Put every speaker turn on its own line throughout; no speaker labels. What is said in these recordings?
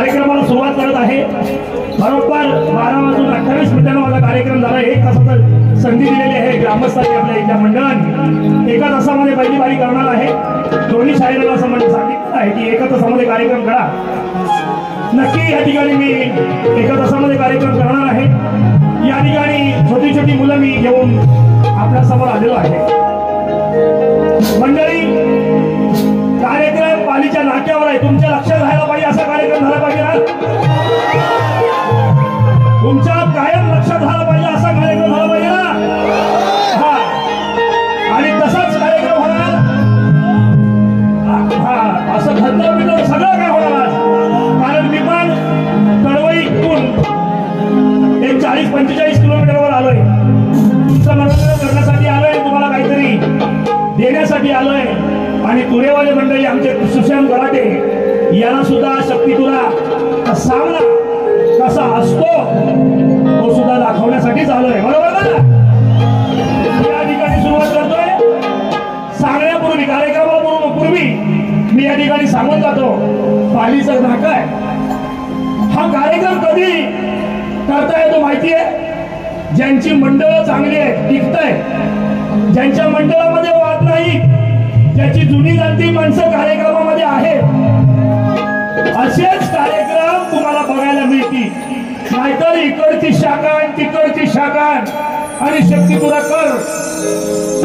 कार्यक्रमाला सुरुवात करत आहे। बरोबर 12:28 माझा कार्यक्रम झाला। 1 तासाची संधी दिलेली आहे ग्रामस्थांनी आपल्या इथल्या मंडळाने। 1 तासामध्ये पहिली बारी करणार आहे। दोन्ही शाळेला असं म्हणजे सांगितलं आहे की 1 तासामध्ये कार्यक्रम करा। नक्की या ठिकाणी मी 1 तासामध्ये कार्यक्रम करणार आहे। या ठिकाणी छोटी छोटी मुलं मी घेऊन आपल्या समोर आलेलो आहे। मंडळी, कार्यक्रम पालीच्या नाक्यावर आहे। तुमच्या लक्षात राहायला पाहिजे असा कार्यक्रम झाला पाहिजे ना। तुमच्या कायम लक्षात राहायला पाहिजे असा कार्यक्रम झाला पाहिजे ना। हा, आणि तसाच कार्यक्रम होणार। हा, असं खंडर बिंदर सगळं काय होणार आज। कारण मी पण कळवईतून एक 40-45 किलोमीटरवर आलोय। तुमचं मनोरंजन करण्यासाठी आलोय, तुम्हाला काहीतरी देण्यासाठी आलोय। आणि तुरेवाले मंडळी आमचे सुशांत गराटे यांना सुद्धा शक्ती तुला सामना कसा असतो तो सुद्धा दाखवण्यासाठीच आलोय, बरोबर ना। या ठिकाणी सुरुवात करतोय। सांगण्यापूर्वी, कार्यक्रमापूर्वी मी या ठिकाणी सांगून जातो, पालीचं नाका आहे। हा कार्यक्रम कधी करता येतो माहिती आहे? ज्यांची मंडळ चांगली आहे, टिकताय, ज्यांच्या मंडळामध्ये वाद नाही, ज्याची जुनी जाणती माणसं कार्यक्रमामध्ये आहेत, असेच कार्यक्रम तुम्हाला बघायला मिळतील। नाहीतर इकडची शाखा आणि तिकडची शाखा आणि शक्ती तुला कर,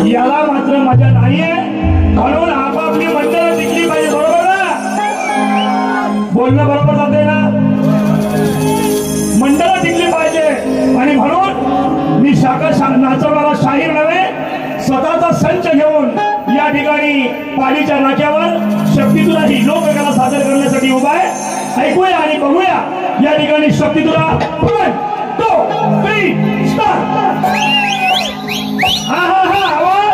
याला मात्र मजा नाहीये। म्हणून आपापली मंडळं टिकली पाहिजे, बरोबर ना। बोलणं बरोबर जाते ना। मंडळं टिकली पाहिजे। आणि म्हणून मी शाखा नाचवणारा शाहीर नव्हे, स्वतःचा संच घेऊन या ठिकाणी पालीच्या नाक्यावर शक्ती तुला ही लोककला सादर करण्यासाठी उभा आहे। ऐकूया आणि बघूया या ठिकाणी शक्ती तुला। 1, 2, 3 स्टार्ट। हा हा हा, आवाज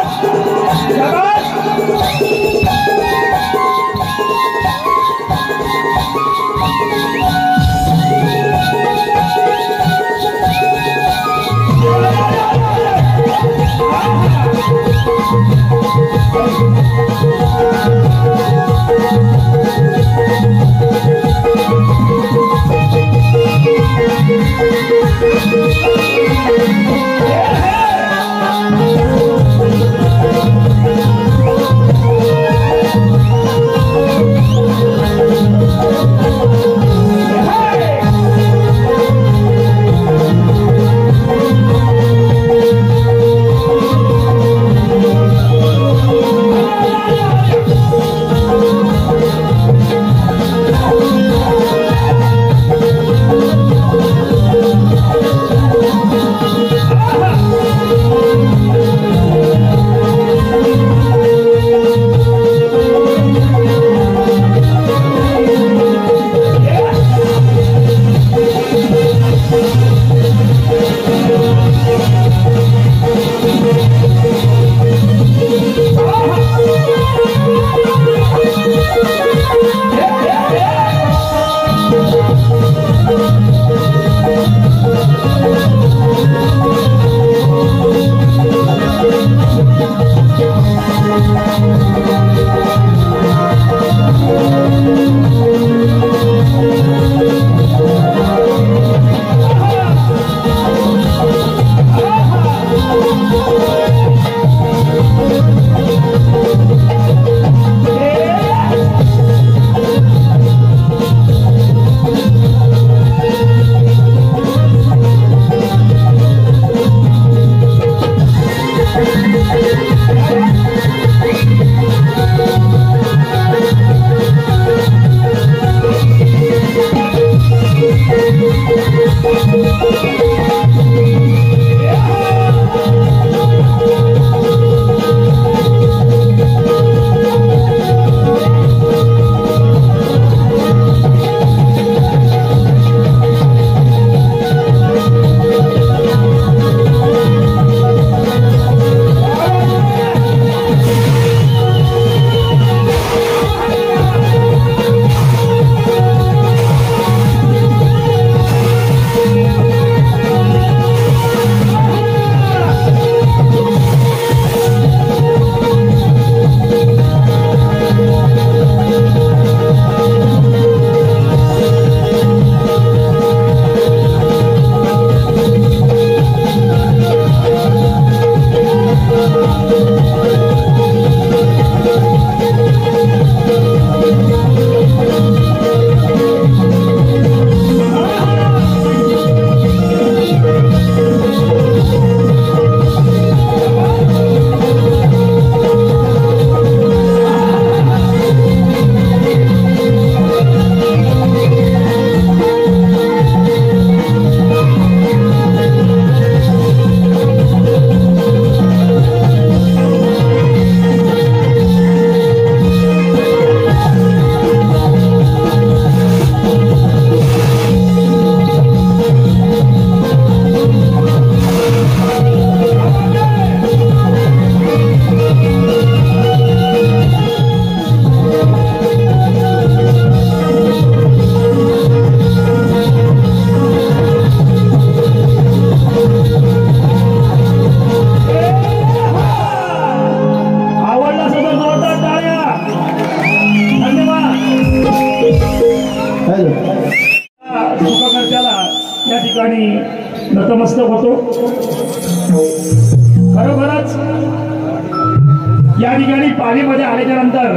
पालीमध्ये आल्याच्या नंतर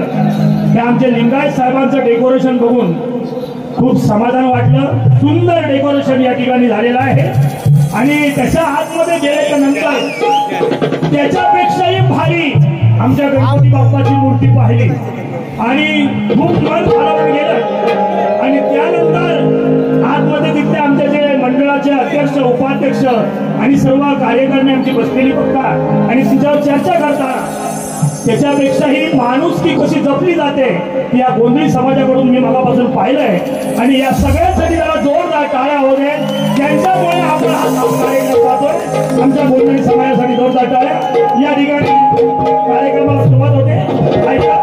हे आमचे लिंगायत साहेबांचं डेकोरेशन बघून खूप समाधान वाटलं. सुंदर डेकोरेशन या ठिकाणी झालेलं आहे आणि त्याच्या आतमध्ये गेल्याच्या नंतर त्याच्यापेक्षाही भारी आमच्या गणपती बाप्पाची मूर्ती पाहिली आणि खूप मन भारावून गेलं. आणि त्यानंतर आतमध्ये तिथले आमचे जे मंडळाचे अध्यक्ष उपाध्यक्ष आणि सर्व कार्यकर्ते आमची बसलेली बघतात आणि तिच्यावर चर्चा करतात. त्याच्यापेक्षाही माणुसकी कशी जपली जाते या गोंधळी समाजाकडून मी मगापासून पाहिलंय आणि या सगळ्यांसाठी जरा जोरदार टाळ्या होऊ दे. त्यांच्यामुळे आपण हा कार्यक्रम पाहतोय. आमच्या गोंधळी समाजासाठी जोरदार टाळ्या. या ठिकाणी कार्यक्रमाला सुरुवात होते. ऐका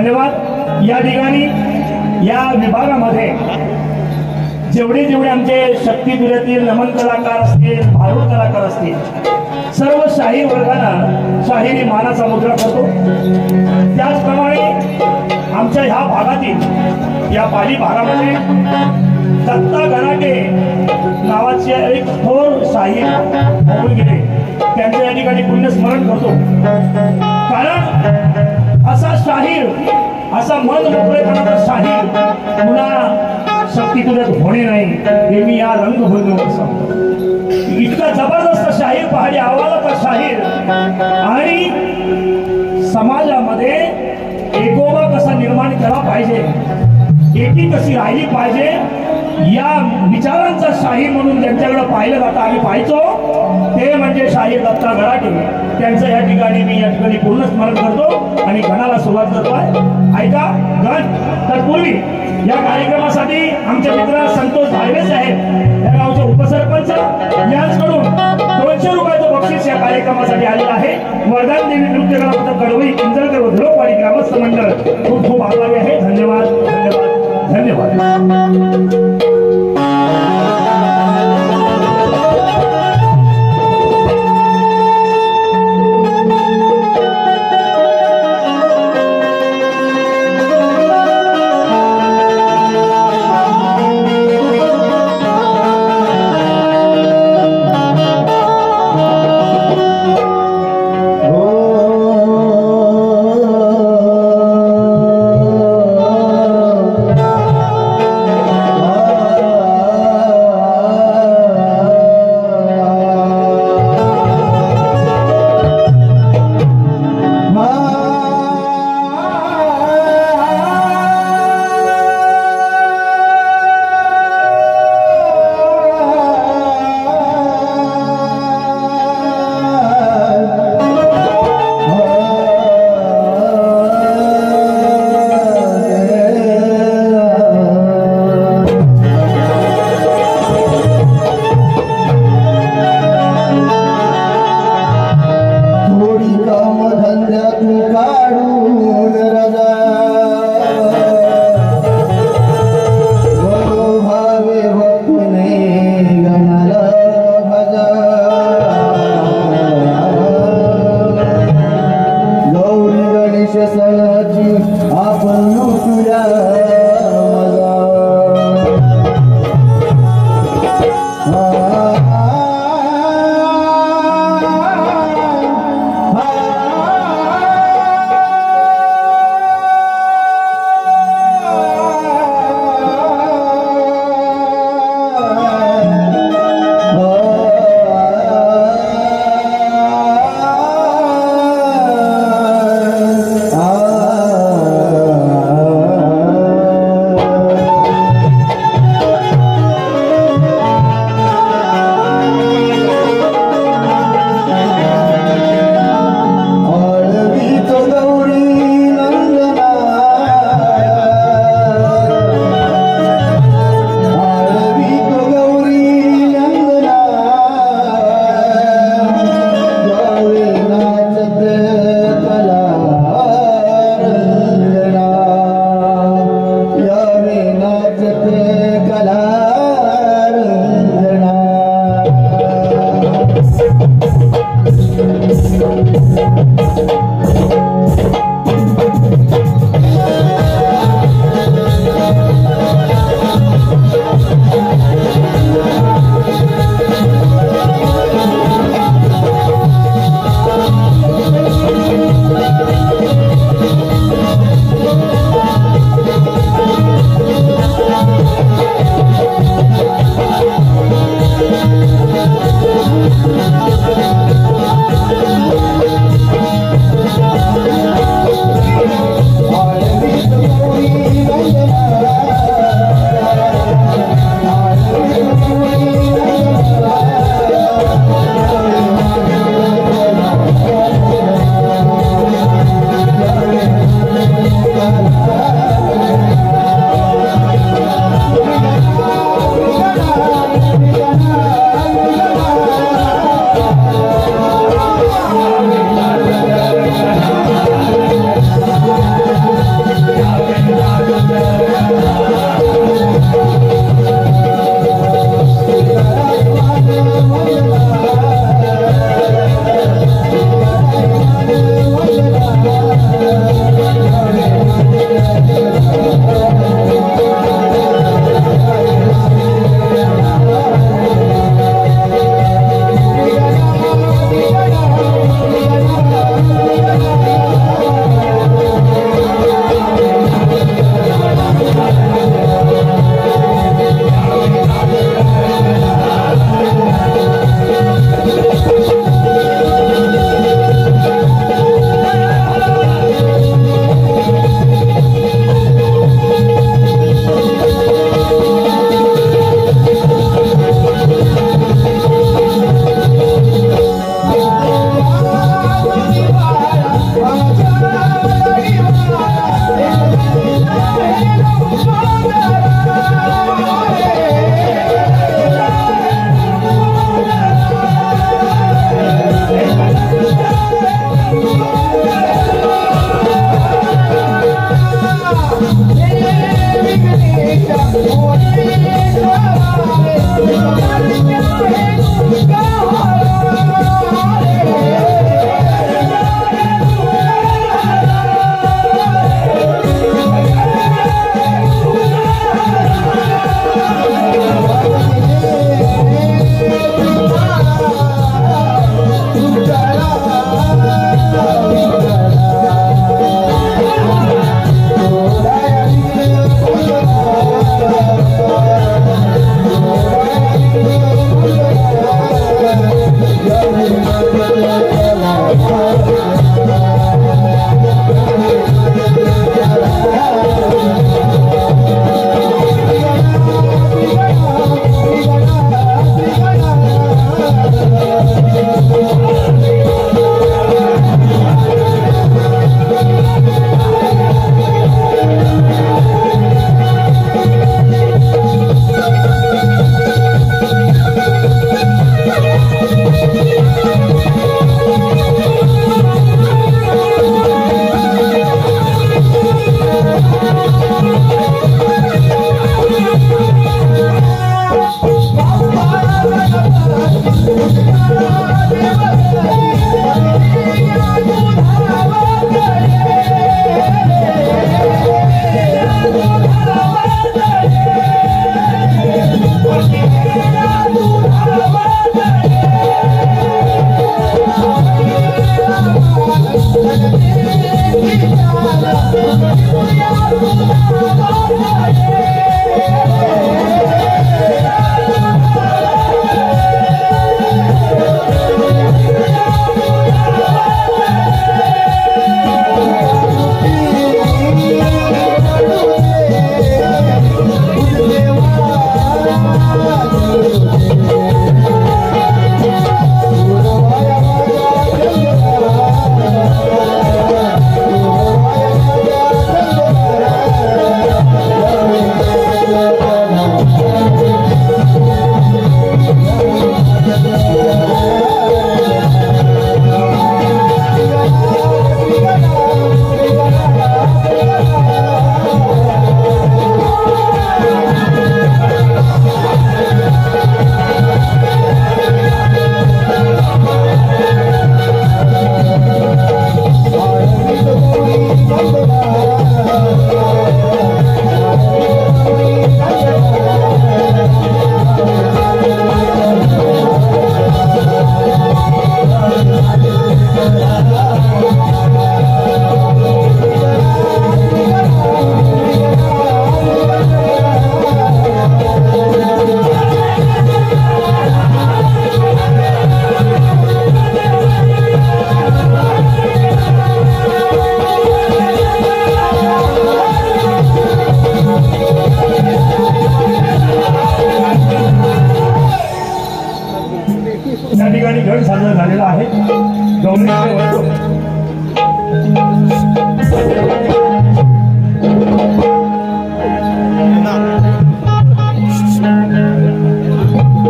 धन्यवाद। या ठिकाणी या विभागामध्ये जेवढे जेवढे आमचे शक्तीपीठातील नमन कलाकार असतील, भारूड कलाकार असतील, सर्व शाहीर वर्गाला शाहिरी मानाचा मुद्रा करतो। त्याचप्रमाणे आमच्या ह्या भागातील या पाली भागामध्ये दत्ता गराटे नावाचे एक थोर शाहीर होऊन गेले, त्यांचं या ठिकाणी पुण्यस्मरण करतो। कारण असा शाहीर, असा मन मोकळेपणाचा शाहीर पुन्हा शक्तीपीठात होणे नाही, हे मी या रंगभूमीवर सांगतो। इतका जबरदस्त शाहीर, पहाडी आवाजाचा शाहीर, आणि समाजामध्ये एकोपा कसा निर्माण केला पाहिजे, एकी कशी राहिली पाहिजे, या विचारांचा शाहीर म्हणून ज्यांच्याकडे पाहिलं जातं, आम्ही पाहायचो, ते म्हणजे शाहीर दत्ता गराटे। त्यांचं या ठिकाणी मी या ठिकाणी पूर्ण स्मरण करतो आणि गणाला सुरुवात करतोय। ऐका गण। तत्पूर्वी या कार्यक्रमासाठी आमचे मित्र संतोष भालवे साहेब, या गावचे उपसरपंच, यांच्याकडून 200 रुपयाचं बक्षीस या कार्यक्रमासाठी आलेलं आहे। वरदान देवी नृत्य कला कडवई किंजळकर व धुळकवाडी ग्रामस्थ मंडळ खूप खूप आभारी आहे। धन्यवाद, धन्यवाद, धन्यवाद।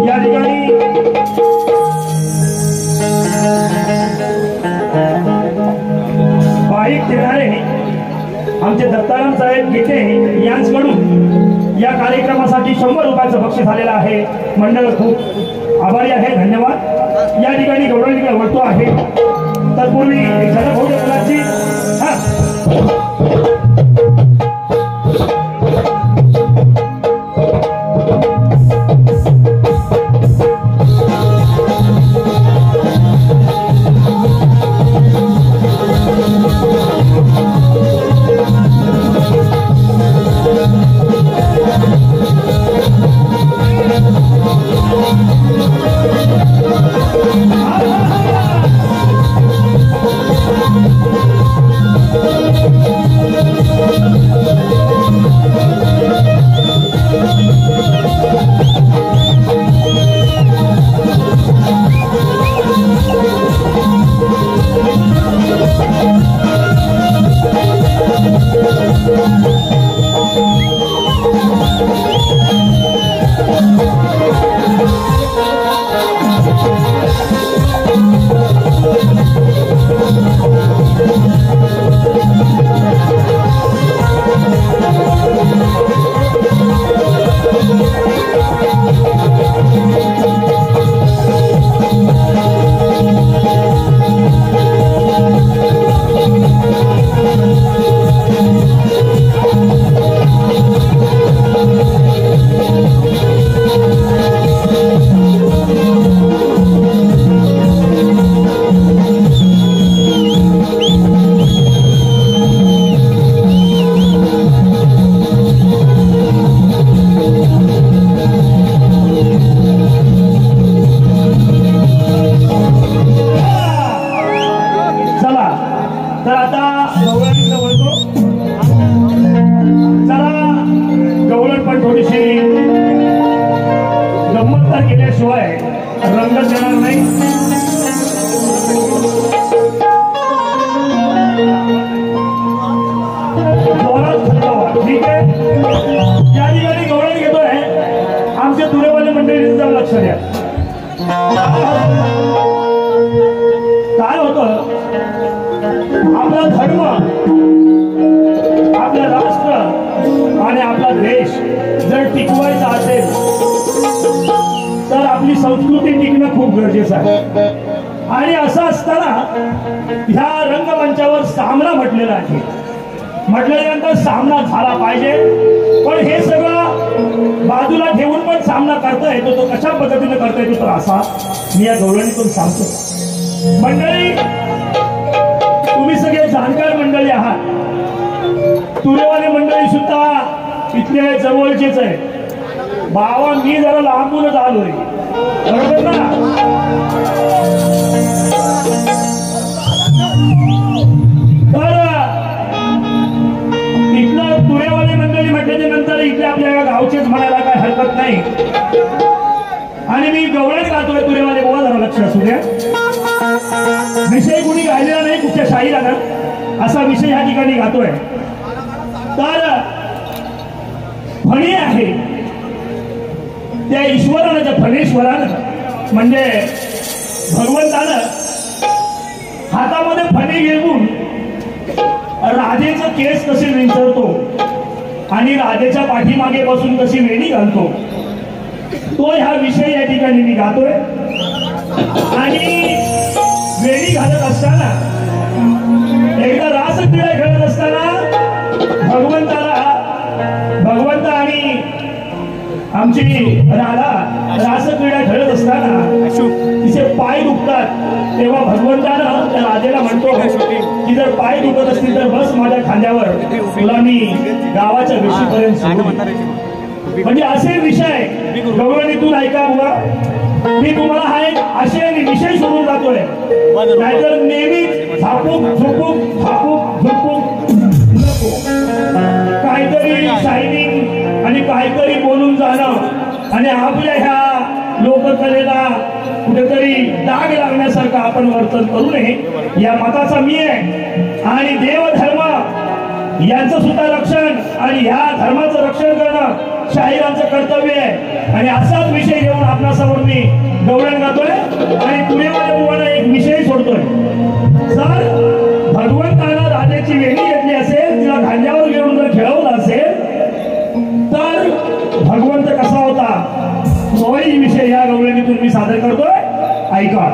या ठिकाणी बाईक देणारे आमचे दत्ताराम साहेब गीते यांच्याकडून या कार्यक्रमासाठी 100 रुपयाचं बक्षीस आलेलं आहे. मंडळ खूप आभारी आहे, धन्यवाद. या ठिकाणी गौरवणीकडे वळतो आहे. तत्पूर्वी एक झलक होऊ दे मुलाची.
काय होतं, आपला धर्म, आपलं राष्ट्र आणि आपला देश जर टिकवायचा असेल तर आपली संस्कृती टिकणं खूप गरजेचं आहे. आणि असं असताना ह्या रंगमंचावर सामना म्हटलेला आहे. म्हटल्यानंतर सामना झाला पाहिजे, पण हे सगळं बाजूला ठेवून पण सामना करता येतो. तो कशा पद्धतीने करता येतो तर असा मी या गौरवणीतून सांगतो. मंडळी, तुम्ही सगळे जाणकार मंडळी आहात. तुरेवाले मंडळी सुद्धा इथले जवळचेच आहे. बाबा मी जरा लांबूनच आलोय, बरोबर ना? तर इथलं तुरेवाले मंडळी म्हटल्याच्या नंतर इथले आपल्या गावचेच म्हणायला काय हरकत नाही. आणि मी गवळण गातोय तुरेवाले, गोवा जरा लक्ष असू द्या. विषय कुणी गायलेला नाही कुठच्या शाहीरानं, असा विषय ह्या ठिकाणी गातोय. तर फणी आहे त्या ईश्वरानं, त्या फणेश्वरानं म्हणजे भगवंतानं हातामध्ये फणी घेऊन राधेचं केस कसे विंचरतो आणि राधेच्या पाठीमागे बसून कशी वेणी घालतो, तो ह्या विषय या ठिकाणी मी गातोय. आणि वेणी घालत असताना, एकदा रास क्रीडा खेळत असताना भगवंत आणि आमची राधा रास क्रीडा खेळत असताना तिचे पाय दुखतात. तेव्हा भगवंतानं त्या राधेला म्हणतो की जर पाय दुखत असतील तर बस माझ्या खांद्यावर, तुला मी गावाच्या वेशीपर्यंत सोडून. म्हणजे असे विषय गौरवणीतून ऐका बुवा. मी तुम्हाला हा एक असे विषय सोडून जातोय, नाहीतर नेहमी झापूक झोपूक झापूक झोपूक नको. काहीतरी शायनिंग आणि काहीतरी बोलून जाणं आणि आपल्या ह्या लोककलेला कुठेतरी डाग लागण्यासारखं आपण वर्तन करू नये, या मताचा मी आहे. आणि देवधर्म यांचं सुद्धा रक्षण आणि ह्या धर्माचं रक्षण करणं शाहिरांचं कर्तव्य आहे. आणि असाच विषय घेऊन आपणासमोर मी गवळण गातोय आणि पुढे माझ्या मुलांना एक विषय सोडतोय. जर भगवंतानं राजाची वेणी घेतली असेल, तिला खांद्यावर घेऊन जर खेळवलं असेल, तर भगवंत कसा होता तोही विषय या गवळणीतून मी सादर करतोय. ऐका.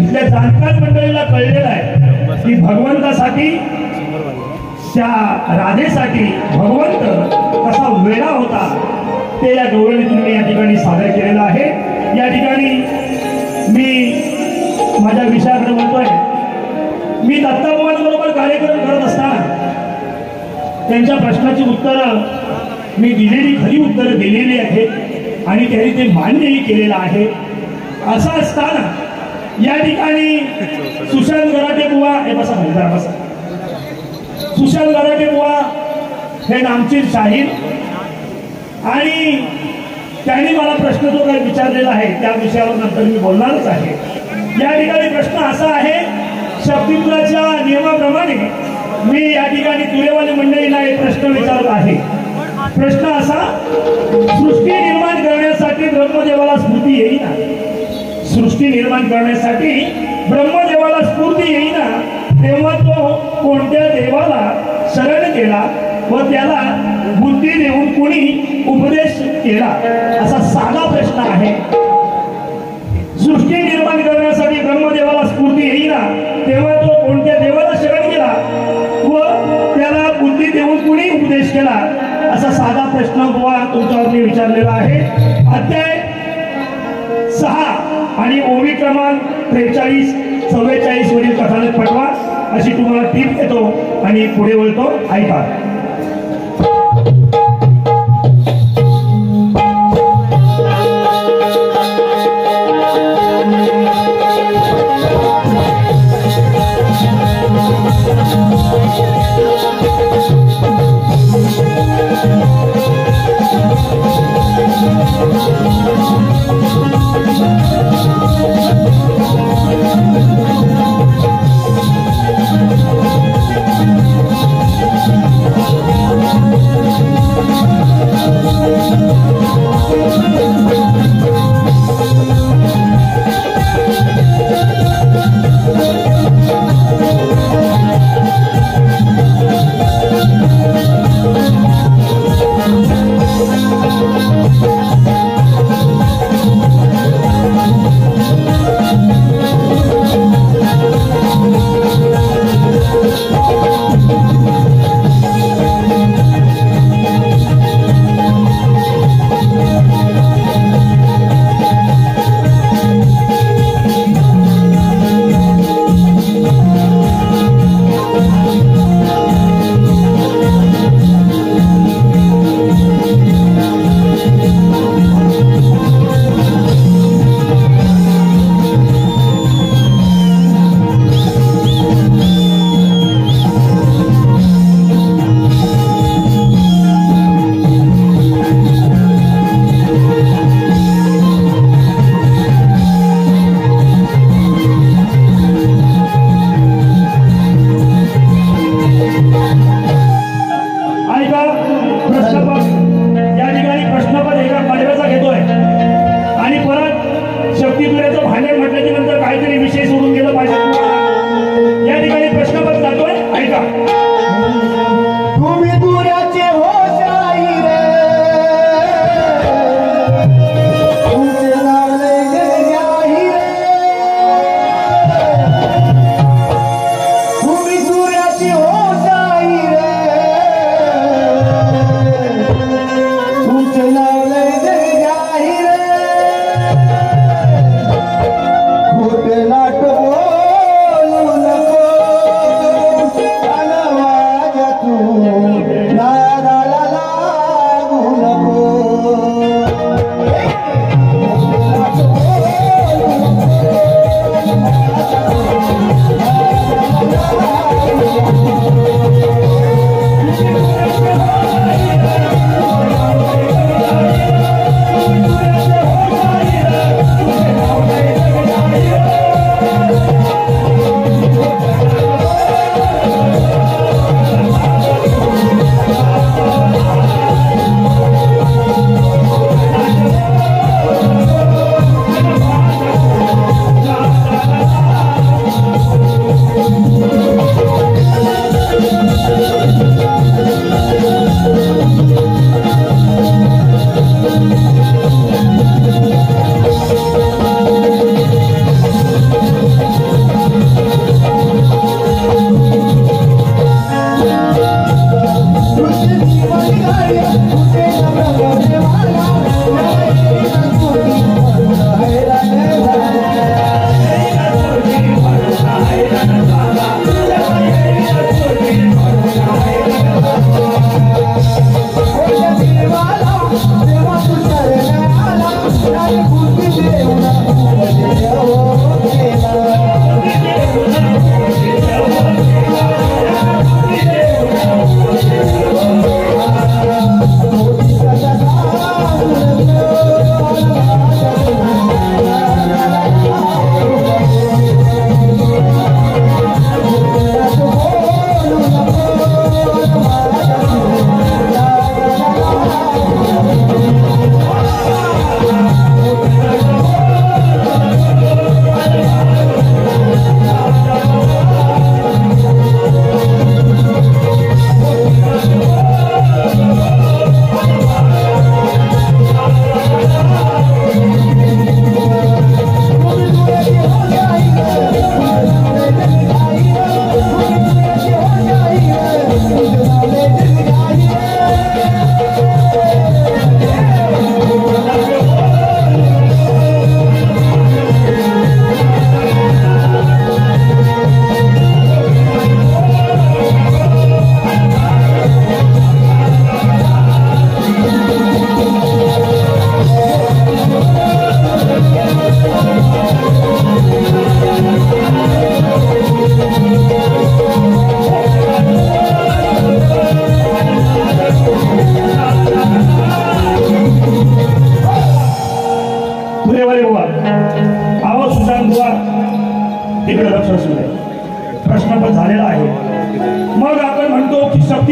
इथल्या जाणकार मंडळीला कळलेलं आहे की भगवंतासाठी त्या राधेसाठी भगवंत कसा वेळा होता ते या गौरवणीतून मी या ठिकाणी सादर केलेलं आहे। या ठिकाणी मी माझ्या विषयाकडे बोलतोय। मी दत्ताभावांबरोबर कार्यक्रम करत असताना त्यांच्या प्रश्नाची उत्तरं मी दिलेली खरी उत्तरं दिलेली आहेत आणि त्यांनी ते मान्यही केलेलं आहे। असं असताना या ठिकाणी सुशांत गराटे बुवा हे बसा बसा सुशांत गराटे बुवा हे नामचीन शाहीर आणि त्यांनी मला प्रश्न जो काही विचारलेला आहे त्या विषयावर नंतर मी बोलणारच आहे। या ठिकाणी प्रश्न असा आहे, शक्तिपुराच्या नियमाप्रमाणे मी या ठिकाणी तुरेवाली मंडळीला एक प्रश्न विचारत आहे। प्रश्न असा, सृष्टी निर्माण करण्यासाठी ब्रह्मदेवाला स्फूर्ती येईना, सृष्टी निर्माण करण्यासाठी ब्रह्मदेवाला स्फूर्ती येईना तेव्हा तो कोणत्या देवाला शरण गेला व त्याला बुद्धी देऊन कोणी उपदेश केला? असा साधा प्रश्न आहे। सृष्टी निर्माण करण्यासाठी ब्रह्मदेवाला स्फूर्ती येईना तेव्हा तो कोणत्या देवाला शरण गेला व त्याला बुद्धी देऊन कोणी उपदेश केला? असा साधा प्रश्न बुवा तुमच्यावर मी विचारलेला आहे। अध्याय 6 आणि ओवी क्रमांक 43-44 वरील कथानक पाठवा अशी तुम्हाला टीप देतो आणि पुढे बोलतो, ऐका।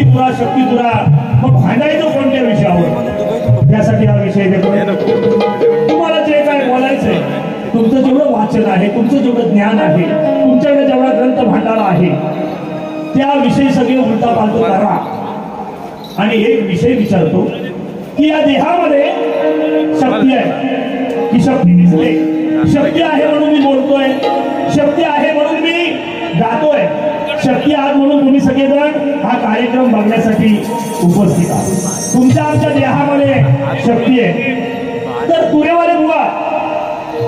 शक्तिपुरा मग भांडायचं कोणत्या विषयावर यासाठी हा विषय देतोय. तुम्हाला जे काय बोलायचंय तुमचं जेवढं वाचन आहे तुमचं जेवढं ज्ञान आहे तुमच्याकडे जेवढा ग्रंथ भांडारा आहे त्याविषयी सगळे उलटा पालट करा. आणि एक विषय विचारतो की या देहामध्ये शक्ती आहे की शक्ती दिसते. शक्ती आहे म्हणून मी बोलतोय, शक्ती आहे म्हणून मी गातोय, शक्ती आज म्हणून तुम्ही सगळेजण हा कार्यक्रम बघण्यासाठी उपस्थित आहात. तुमच्या आमच्या देहामध्ये शक्ती आहे. तर तुरेवाले बुवा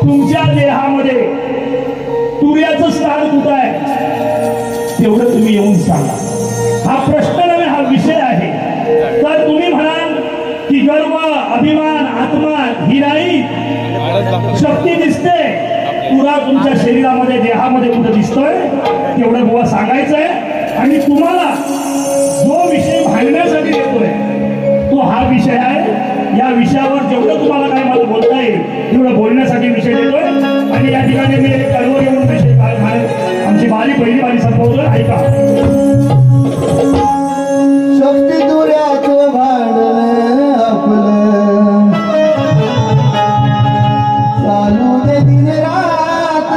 तुमच्या देहामध्ये तुर्याचं स्थान कुठं आहे तेवढं तुम्ही येऊन सांगा. हा प्रश्न नव्हे, हा विषय आहे. तर तुम्ही म्हणाल की गर्व अभिमान आत्मा ही नाही, शक्ती दिसते, तुरा तुमच्या शरीरामध्ये देहामध्ये कुठं दिसतोय तेवढं बुवा सांगायचंय. आणि तुम्हाला जो विषय भांडण्यासाठी येतोय तो हा विषय आहे. या विषयावर जेवढं तुम्हाला काय मला बोलता येईल तेवढं बोलण्यासाठी विषय देतोय. आणि या ठिकाणी मी एक कर्व घेऊन विषय आमची पहिली बारी संपवतोय. ऐका.
शक्ती दुर्याचं भांडण आपलं चालू दे दिन रात.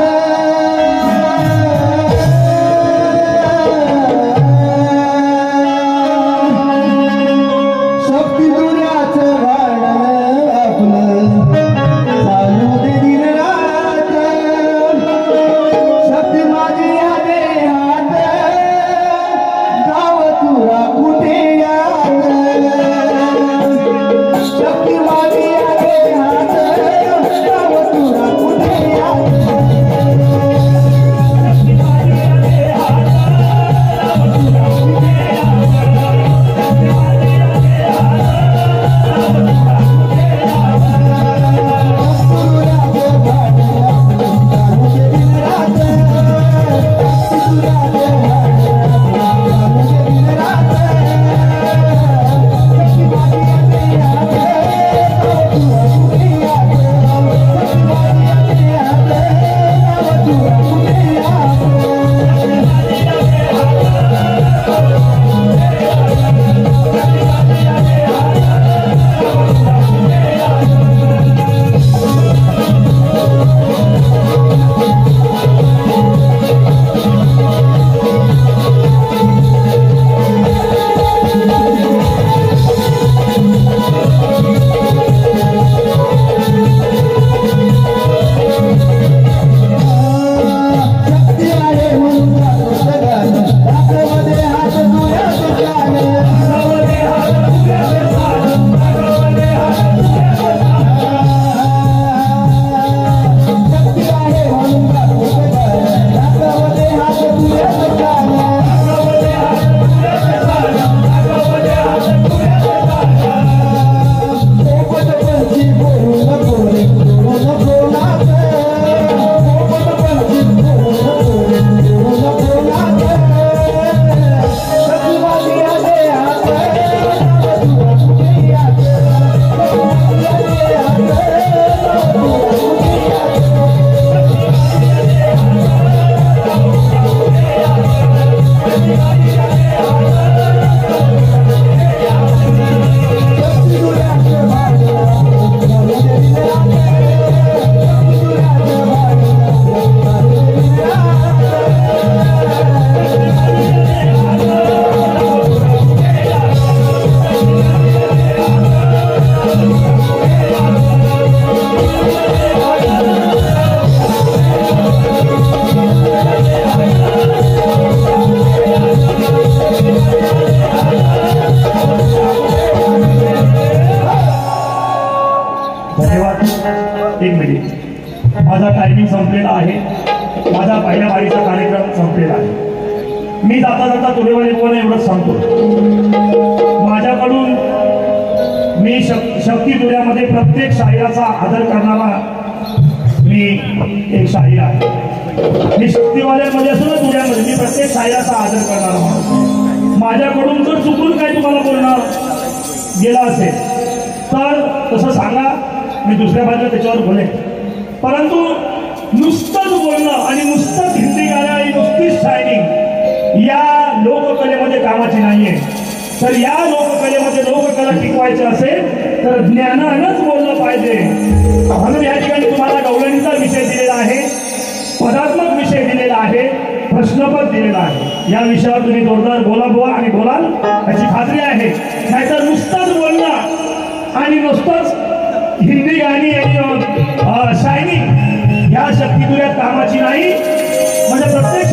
शक्ती दुर्याचं भांडण आपलं चालू दे दिन रात. शक्ती माझी या देहात गाव तुरा कुठे यात. शक्ती माझी या देहात गाव तुरा कुठे यात.
एक मिनिट, माझा टायमिंग संपलेला आहे. माझा पहिल्या बारीचा कार्यक्रम संपलेला आहे. मी जाता जाता तुरेवाले बोला एवढंच सांगतो, माझ्याकडून मी शक्ती तुऱ्यामध्ये प्रत्येक शाहिराचा आदर करणारा मी एक शाहीर आहे. मी शक्तीवाल्यांमध्ये असो ना तुऱ्यामध्ये मी प्रत्येक शाहिराचा आदर करणारा माणूस आहे. माझ्याकडून जर चुकून काय तुम्हाला बोलणार गेला असेल तर तसं सांगा, मी दुसऱ्या बाजूला त्याच्यावर बोलेन. परंतु नुसतंच बोलणं आणि नुसतं हिंदी गाणं आणि नुसतीच शायनिंग या लोककलेमध्ये कामाची नाहीये. तर या लोककलेमध्ये लोककला टिकवायची असेल तर ज्ञानानंच बोललं पाहिजे. म्हणून या ठिकाणी तुम्हाला गवळणीचा विषय दिलेला आहे, पदात्मक विषय दिलेला आहे, प्रश्नपद दिलेला आहे. या विषयावर तुम्ही जोरदार बोला बुवा आणि बोलाल याची खात्री आहे. नाहीतर नुसतंच बोलणं आणि नुसतंच हिंदी गाणी आणि शायनिंग या शक्ती तुझ्या कामाची नाही. म्हणजे प्रत्येक